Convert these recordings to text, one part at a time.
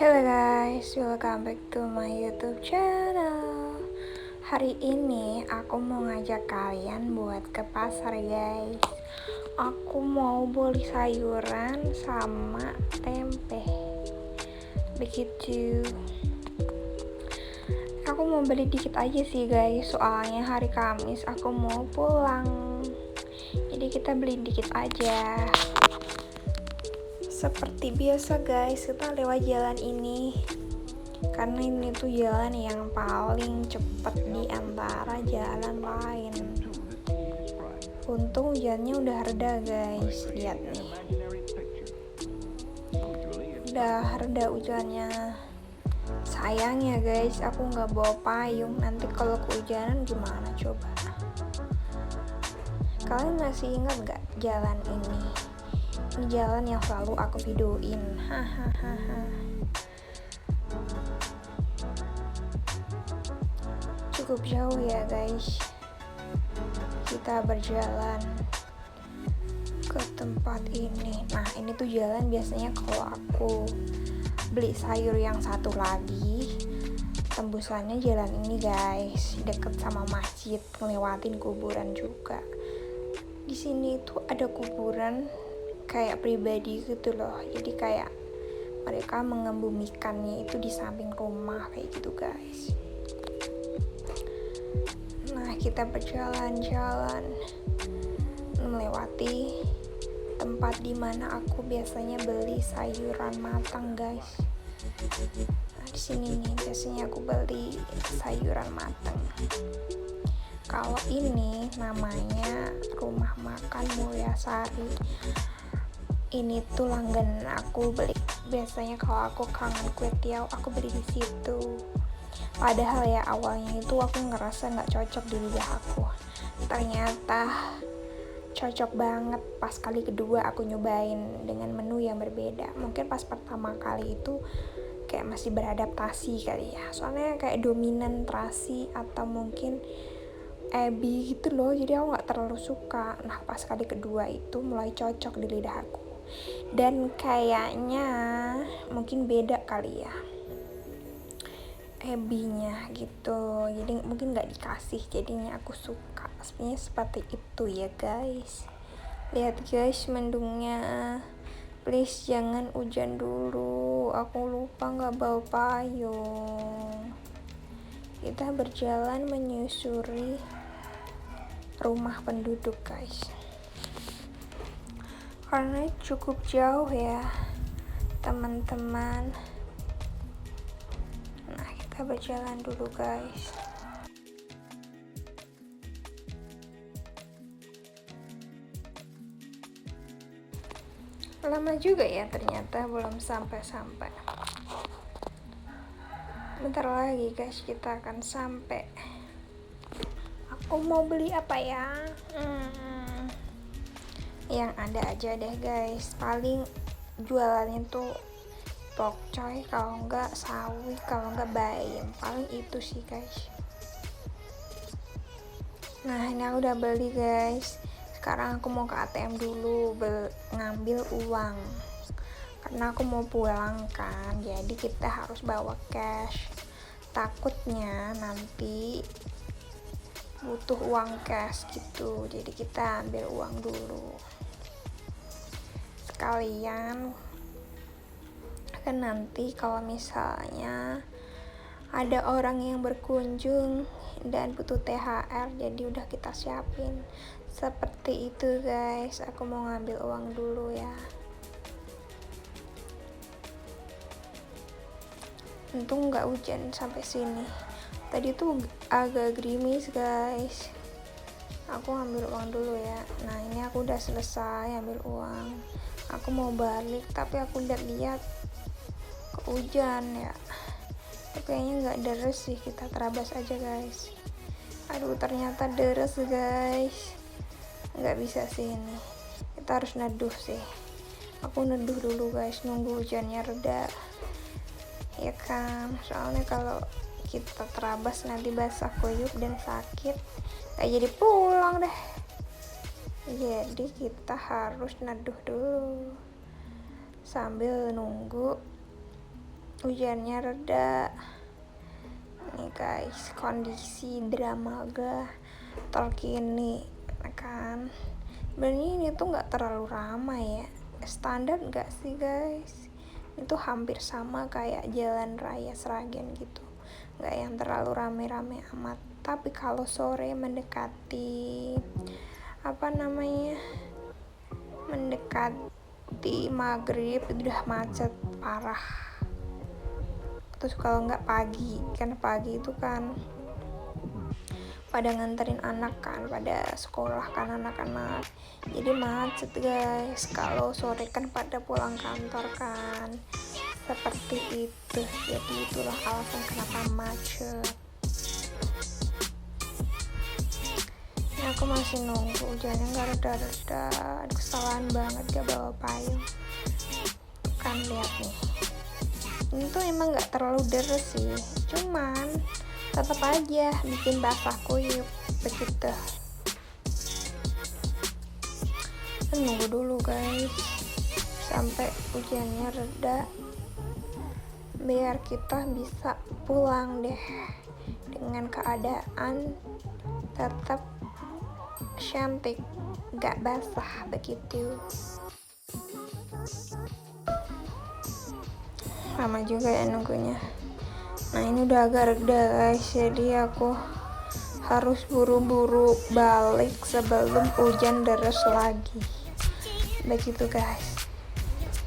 Hello guys, welcome back to my YouTube channel. Hari ini aku mau ngajak kalian buat ke pasar guys. Aku mau beli sayuran sama tempe. Begitu. Aku mau beli dikit aja sih guys, soalnya hari Kamis aku mau pulang. Jadi kita beli dikit aja. Seperti biasa guys, kita lewat jalan ini karena ini tuh jalan yang paling cepat di antara jalan lain. Untung hujannya udah reda guys, lihat nih, udah reda hujannya. Sayangnya guys, aku nggak bawa payung, nanti kalau kehujanan gimana coba. Kalian masih ingat gak jalan ini? Ini jalan yang selalu aku videoin. Hahaha. Cukup jauh ya guys. Kita berjalan ke tempat ini. Nah, ini tuh jalan biasanya kalau aku beli sayur yang satu lagi, tembusannya jalan ini guys, deket sama masjid, ngelewatin kuburan juga. Di sini tuh ada kuburan kayak pribadi gitu loh, jadi kayak mereka mengebumikannya itu di samping rumah kayak gitu guys. Nah, kita berjalan-jalan melewati tempat dimana aku biasanya beli sayuran matang guys. Nah, di sini nih biasanya aku beli sayuran matang. Kalau ini namanya Rumah Makan Mulyasari. Ini tuh langganan aku beli. Biasanya kalau aku kangen kue tiaw, aku beli di situ. Padahal ya awalnya itu aku ngerasa nggak cocok di lidah aku. Ternyata cocok banget. Pas kali kedua aku nyobain dengan menu yang berbeda. Mungkin pas pertama kali itu kayak masih beradaptasi kali ya. Soalnya kayak dominan terasi atau mungkin ebi gitu loh. Jadi aku nggak terlalu suka. Nah, pas kali kedua itu mulai cocok di lidah aku. Dan kayaknya mungkin beda kali ya ebinya gitu, jadi mungkin nggak dikasih, jadinya aku suka. Sebenarnya seperti itu ya guys. Lihat guys mendungnya, please jangan hujan dulu, aku lupa nggak bawa payung. Kita berjalan menyusuri rumah penduduk guys, karena cukup jauh ya teman-teman. Nah, kita berjalan dulu guys. Lama juga ya ternyata, belum sampai-sampai. Bentar lagi guys kita akan sampai. Aku mau beli apa ya? Yang ada aja deh guys. Paling jualannya tuh pokcoy, kalau enggak sawi, kalau enggak bayam. Paling itu sih guys. Nah, ini aku udah beli guys. Sekarang aku mau ke ATM dulu ngambil uang, karena aku mau pulang kan, jadi kita harus bawa cash. Takutnya nanti butuh uang cash gitu, jadi kita ambil uang dulu sekalian. Kan nanti kalau misalnya ada orang yang berkunjung dan butuh THR, jadi udah kita siapin. Seperti itu guys. Aku mau ngambil uang dulu ya. Untung nggak hujan sampai sini. Tadi tuh agak gerimis guys. Aku ambil uang dulu ya. Nah, ini aku udah selesai ambil uang. Aku mau balik, tapi aku lihat-lihat hujan ya. Kayaknya nggak deres sih, kita terabas aja guys. Aduh, ternyata deres guys. Nggak bisa sih ini. Kita harus neduh sih. Aku neduh dulu guys, nunggu hujannya reda. Ya kan, soalnya kalau kita terabas nanti basah kuyup dan sakit. Nggak jadi pulang deh. Jadi kita harus neduh dulu sambil nunggu hujannya reda. Nih guys, kondisi dramaga terkini kan. Sebenarnya ini tuh nggak terlalu ramai ya, standar nggak sih guys? Itu hampir sama kayak jalan raya Sragen gitu, nggak yang terlalu rame-rame amat. Tapi kalau sore mendekati mendekati maghrib itu udah macet parah. Terus kalau nggak pagi, kan pagi itu kan pada nganterin anak kan, pada sekolah kan anak-anak, jadi macet guys. Kalau sore kan pada pulang kantor kan, seperti itu. Jadi itulah alasan kenapa macet. Ini aku masih nunggu hujannya nggak reda-reda. Aduh, kesalahan banget gak bawa payung. Kan lihat nih, ini tuh emang nggak terlalu deres sih, cuman tetap aja bikin basah kuyup begitu. Nunggu dulu guys sampai hujannya reda biar kita bisa pulang deh dengan keadaan tetap cantik, gak basah begitu. Lama juga ya nunggunya. Nah ini udah agak reda guys, jadi aku harus buru-buru balik sebelum hujan deras lagi. Begitu guys.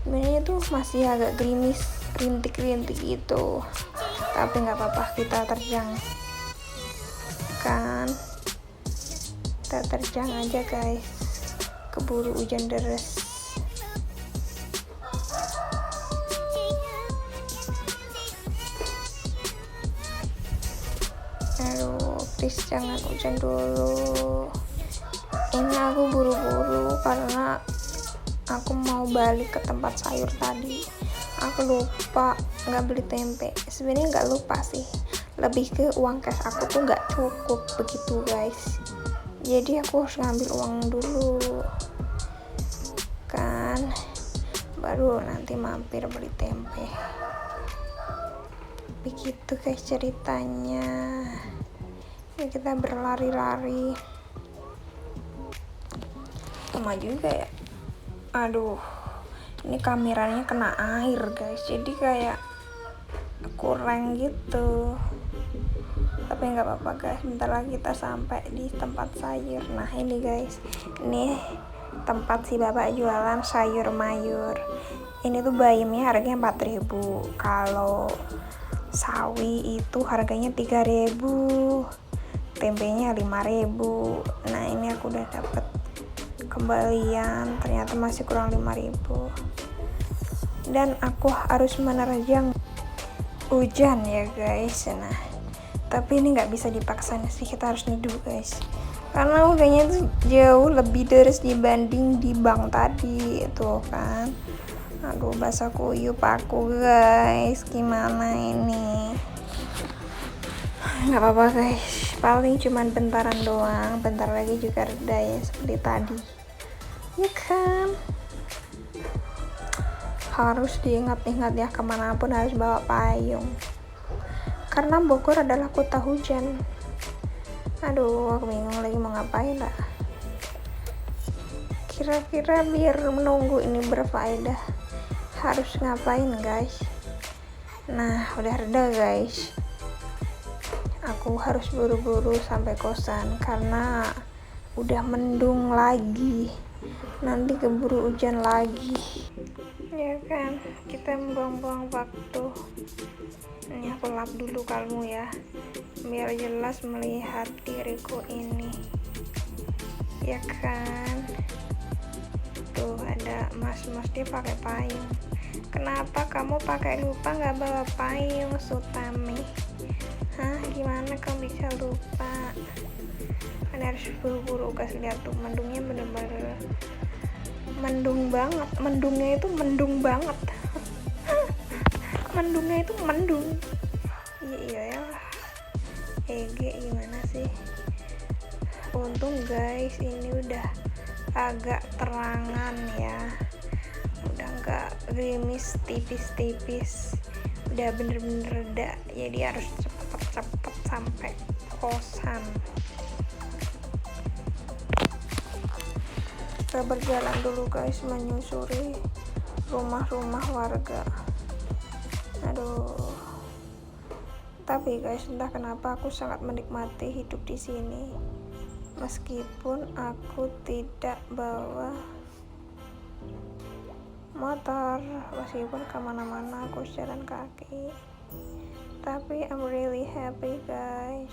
Sebenarnya tuh masih agak gerimis, rintik-rintik gitu, tapi nggak apa-apa, kita terjang kan. Kita terjang aja guys, keburu hujan deras. Aduh, please jangan hujan dulu. Ini aku buru-buru karena aku mau balik ke tempat sayur tadi. Aku lupa nggak beli tempe. Sebenarnya nggak lupa sih, lebih ke uang cash aku tuh nggak cukup begitu guys. Jadi aku harus ngambil uang dulu kan, baru nanti mampir beli tempe. Begitu guys ceritanya. Ini kita berlari-lari. Lama juga ya. Aduh, ini kameranya kena air guys, jadi kayak kurang gitu. Tapi nggak apa-apa guys, bentar lagi kita sampai di tempat sayur. Nah ini guys, ini tempat si bapak jualan sayur mayur. Ini tuh bayamnya harganya 4.000. Kalau sawi itu harganya 3.000, tempenya 5.000. Nah ini aku udah dapet kembalian, ternyata masih kurang 5.000 dan aku harus menerjang hujan ya guys. Nah tapi ini nggak bisa dipaksa sih, kita harus neduh guys, karena hujannya itu jauh lebih deras dibanding di bank tadi itu kan. Aduh basah kuyup aku guys, gimana ini. Nggak apa-apa guys, paling cuman bentaran doang, bentar lagi juga reda ya seperti tadi ya kan. Harus diingat-ingat ya, kemanapun harus bawa payung karena Bogor adalah kota hujan. Aduh aku bingung lagi mau ngapain lah. Kira-kira biar menunggu ini berfaedah harus ngapain guys. Nah udah reda guys, aku harus buru-buru sampai kosan karena udah mendung lagi, nanti keburu hujan lagi ya kan. Kita membuang-buang waktu. Ini aku lap dulu kalmu ya, biar jelas melihat diriku ini ya kan. Tuh ada mas-mas dia pakai payung. Kenapa kamu lupa nggak bawa payung Sutami? Hah, gimana kamu bisa lupa? Kan harus buru-buru guys. Lihat tuh mendungnya bener-bener mendung banget. Mendungnya itu mendung banget. Mendungnya itu mendung. Iya lah. Gimana sih? Untung guys ini udah agak terangan ya. Udah nggak gerimis tipis-tipis, udah bener-bener reda, jadi harus cepet-cepet sampai kosan. Kita berjalan dulu guys, menyusuri rumah-rumah warga. Aduh, tapi guys, entah kenapa aku sangat menikmati hidup di sini. Meskipun aku tidak bawa motor, meskipun kemana-mana aku jalan kaki, tapi I'm really happy guys.